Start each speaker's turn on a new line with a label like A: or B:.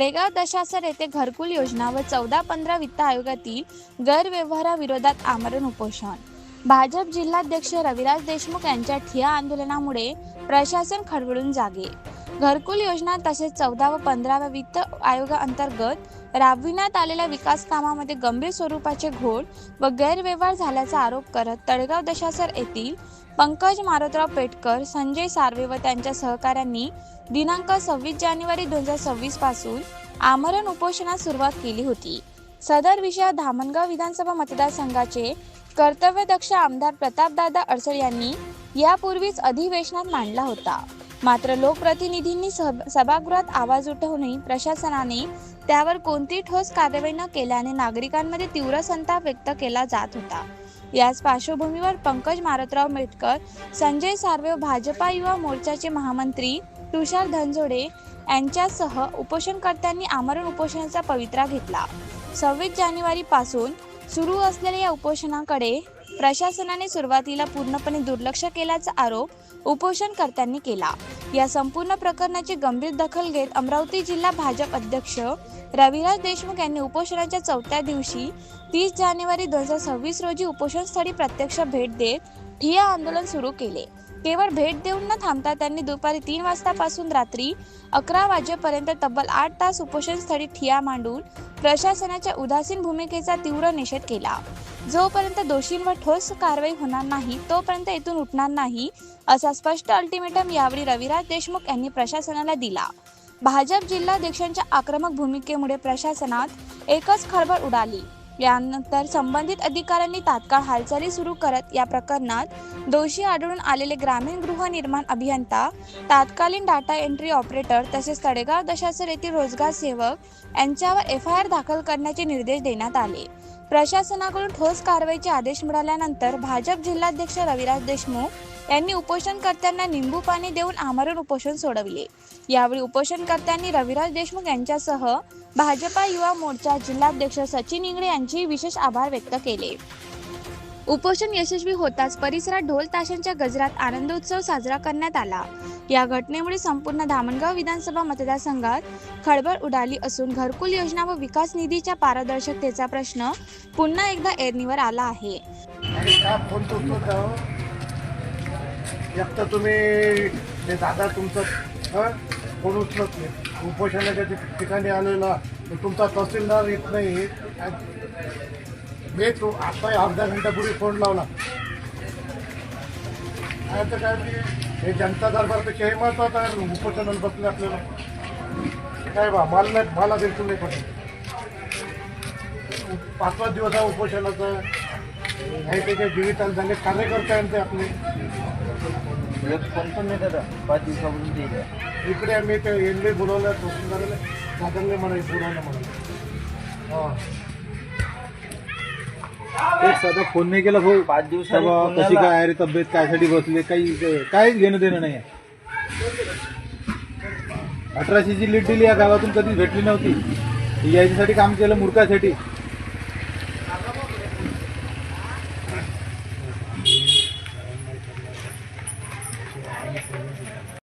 A: तळेगाव दशासर येथे घरकुल योजना व 14-15 वित्त आयोगातील गैरव्यवहाराविरोधात आमरण उपोषण। भाजप जिल्हाध्यक्ष रविराज देशमुख यांच्या ठिय्या आंदोलनामुळे प्रशासन खडबडून जागे। घरकुल योजना तसेच 14 व 15व्या वित्त आयोगाअंतर्गत राबविण्यात आलेल्या विकास कामामध्ये गंभीर स्वरूपाचे घोळ व गैरव्यवहार झाल्याचा आरोप करत तळेगाव दशासर येथील पंकज मारुतराव पेटकर, संजय सार्वे व त्यांच्या सहकाऱ्यांनी दिनांक 26 जानेवारी 2026 पासून आमरण उपोषणास सुरुवात केली होती। सदर विषयावर धामणगाव विधानसभा मतदारसंघाचे कर्तव्यदक्ष आमदार प्रतापदादा अडसर यांनी यापूर्वीच अधिवेशनात मांडला होता। मात्र लोकप्रतिनिधींनी सभागृहात आवाज उठवूनही प्रशासनाने त्यावर कोणतीही ठोस कारवाई न केल्याने नागरिकांमध्ये तीव्र संताप व्यक्त केला जात होता। याच पार्श्वभूमीवर पंकज मारुतराव पेटकर, संजय सार्वे व भाजपा युवा मोर्चाचे महामंत्री तुषार धनजोडे यांच्यासह उपोषणकर्त्यांनी आमरण उपोषणाचा पवित्रा घेतला। 26 जानेवारी पासून सुरू असलेल्या या उपोषणाकडे प्रशासनाने सुरुवातीला पूर्णपणे दुर्लक्ष केल्याचा आरोप उपोषणकर्त्यांनी केला। या संपूर्ण प्रकरणाची गंभीर दखल घेत अमरावती जिल्हा भाजप अध्यक्ष रविराज देशमुख यांनी उपोषणाच्या 4थ्या दिवशी 30 जानेवारी 2026 रोजी उपोषणस्थळी प्रत्यक्ष भेट देत ठिय्या आंदोलन सुरू केले। केवळ भेट देऊन न थांबता त्यांनी दुपारी 3 वाजतापासून रात्री 11 वाजेपर्यंत तब्बल 8 तास उपोषणस्थळी ठिय्या मांडून प्रशासनाच्या उदासीन भूमिकेचा तीव्र निषेध केला। जोपर्यंत दोषींवर ठोस कारवाई होणार नाही तोपर्यंत इथून उठणार नाही असा स्पष्ट अल्टिमेटम यावेळी रविराज देशमुख यांनी प्रशासनाला दिला। भाजप जिल्हाध्यक्षांच्या आक्रमक भूमिकेमुळे प्रशासनात एकच खळबळ उडाली। यानंतर संबंधित अधिकाऱ्यांनी तात्काळ हालचाली सुरू करत या प्रकरणात दोषी आढळून आलेले ग्रामीण गृहनिर्माण अभियंता, तात्कालीन डाटा एंट्री ऑपरेटर तसेच तळेगाव दशासर येथील रोजगार सेवक यांच्यावर FIR दाखल करण्याचे निर्देश देण्यात आले। प्रशासनाकडून ठोस कारवाईचे आदेश मिळाल्यानंतर भाजप जिल्हाध्यक्ष रविराज देशमुख यांनी उपोषणकर्त्यांना निंबू पाणी देऊन आमरण उपोषण सोडविले। यावेळी उपोषणकर्त्यांनी रविराज देशमुख यांच्यासह भाजपा युवा मोर्चा जिल्हाध्यक्ष सचिन इंगळे यांचे विशेष आभार व्यक्त केले। उपोषण यशस्वी होताच परिसरात ढोल ताशांच्या गजरात आनंदोत्सव साजरा करण्यात आला। या घटनेमुळे संपूर्ण धामणगाव विधानसभा मतदारसंघात खळबळ उडाली असून घरकुल योजना व विकास निधीच्या पारदर्शकतेचा प्रश्न पुन्हा एकदा ऐरणीवर आला आहे।
B: एक तर तुम्ही ते दादा तुमचं फोन उचलत नाही, उपोषणाच्या ठिकाणी आलेला तुमचा तहसीलदार येत नाही। मी तो आता अर्ध्या घंट्यापूर्वी फोन लावला। आता काय हे जनता दरबारपेक्षा हे महत्वाचं आहे। उपोषणाला बसले आपल्याला काय बा मला बिलकुल नाही पडत। 5 दिवस आहे उपोषणाचा। हे त्याच्या जीविताला झाले कार्यकर्ते आहेत ते आपले
C: कोणतं नाही दादा 5 दिवसापासून ते
B: इकडे आम्ही ते एनबी बोलवलं, तहसीलदाराला दादांनी मला बोलवलं म्हणून। हां
C: एक साधा फोन नाही केला भाऊ 5 दिवस कशी काय रे तब्येत कायसाठी बसले काहीच घेणं देणं नाही। 1800ची लीड दिली या गावातून कधीच भेटली नव्हती। याच्यासाठी काम केलं मूर्खासाठी।